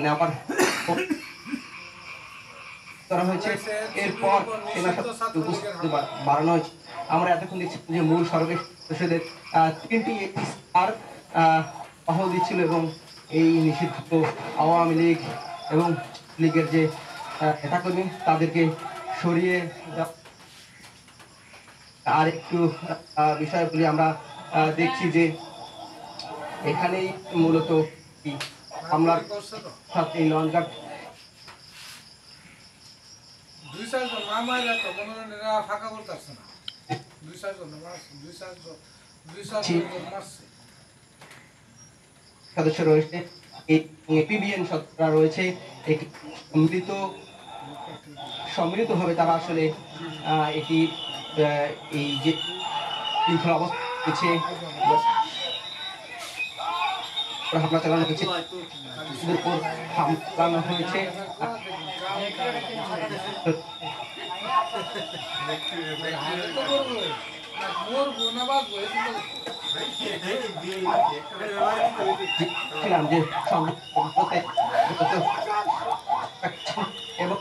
নেওয়ার করা হয়েছে। এরপর সেনা উপস্থিতি বাড়ানো হয়েছে। আমরা এতক্ষণ দেখছি যে মূল সড়কে সদস্যদের 3টি আর টহল দিচ্ছিল এবং এই নিষিদ্ধ আওয়ামী লীগ এবং লীগের যে নেতাকর্মী তাদেরকে সরিয়ে আর একটু বিষয়গুলি আমরা দেখছি যে এখানেই মূলত হামলার সাথে লঞ্চঘাট সদস্য রয়েছে, এপিবিএন সদস্যরা রয়েছে। একটি সম্মিলিতভাবে তারা আসলে এটি এই যে শৃঙ্খলা অবস্থা হয়েছে হামলা চালানো হয়েছে, উপর হামলা চালানো হয়েছে। যে এবং